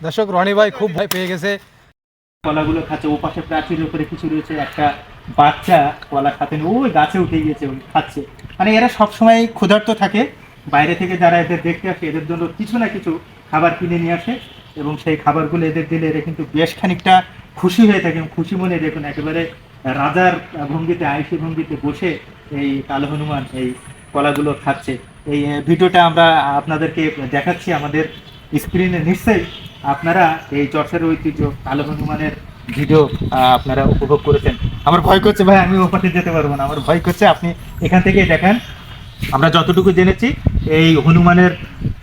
দর্শক রনি ভাই খুব ভয় পেয়ে গেছে। কলাগুলো খাচ্ছে, ও পাশে প্রাচীরের উপরে কিছু রয়েছে, একটা বাচ্চা কলা খাতে ওই গাছে উঠে গিয়েছে, ওই খাচ্ছে। মানে এরা সবসময় ক্ষুধার্ত থাকে, বাইরে থেকে যারা এদের দেখতে আসে এদের জন্য কিছু না কিছু খাবার কিনে নিয়ে আসে এবং সেই খাবারগুলো এদের দিলে এরা কিন্তু বেশ খানিকটা খুশি হয়ে থাকে। খুশি মনে দেখুন একেবারে রাজার ভঙ্গিতে, আইসি ভঙ্গিতে বসে এই কালো হনুমান এই কলাগুলো খাচ্ছে। এই ভিডিওটা আমরা আপনাদেরকে দেখাচ্ছি আমাদের স্ক্রিনে। নিশ্চয়ই আপনারা এই চর্চার ঐতিহ্য কালো হনুমানের ভিডিও আপনারা উপভোগ করেছেন। আমার ভয় করছে ভাই, আমি ওপাশে যেতে পারবো না, আমার ভয় করছে। আপনি এখান থেকেই দেখেন। আমরা যতটুকু জেনেছি এই হনুমানের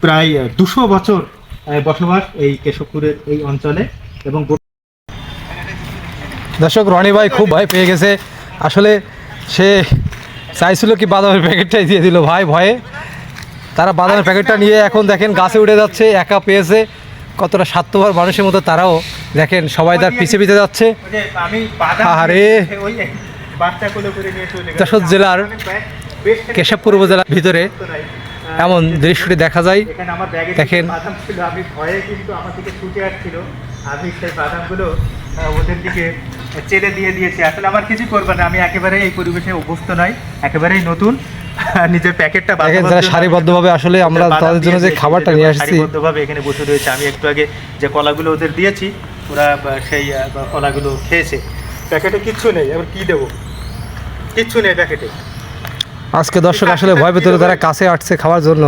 প্রায় 200 বছর বসবাস এই কেশবপুরের এই অঞ্চলে। এবং দর্শক রনি ভাই খুব ভয় পেয়ে গেছে। আসলে সে চাইছিল কি বাদামের প্যাকেটটাই দিয়ে দিল ভাই ভয়ে। তারা বাদামের প্যাকেটটা নিয়ে এখন দেখেন গাছে উঠে যাচ্ছে, একা পেয়েছে। কতটা স্বার্থপর মানুষের মতো তারাও দেখেন, সবাই তার পিছে পিছে যাচ্ছে। আমি আরে যশোর জেলার কেশবপুর উপজেলার ভিতরে এমন দৃশ্যটি দেখা যায়। দেখেন আমি ভয়ে কিন্তু আমার দিকে ছুটে আসছিল, আমি সেই বাদামগুলো ওদের দিকে চেলে দিয়ে দিয়েছি। আসলে আমার কিছু করবে না, আমি একেবারে এই পরিবেশে অভ্যস্ত নয়, একেবারেই নতুন। নিজের প্যাকেটটা সারিবদ্ধভাবে আসলে আমরা তাদের জন্য যে খাবারটা নিয়ে আসছি, সারিবদ্ধভাবে এখানে বসে রয়েছে। আমি একটু আগে যে কলাগুলো ওদের দিয়েছি, ওরা সেই কলাগুলো খেয়েছে। প্যাকেটে কিচ্ছু নেই, এবার কি দেবো, কিচ্ছু নেই প্যাকেটে। আজকে দর্শক আসলে ভয় পেতে তারা কাছে আসছে খাওয়ার জন্য।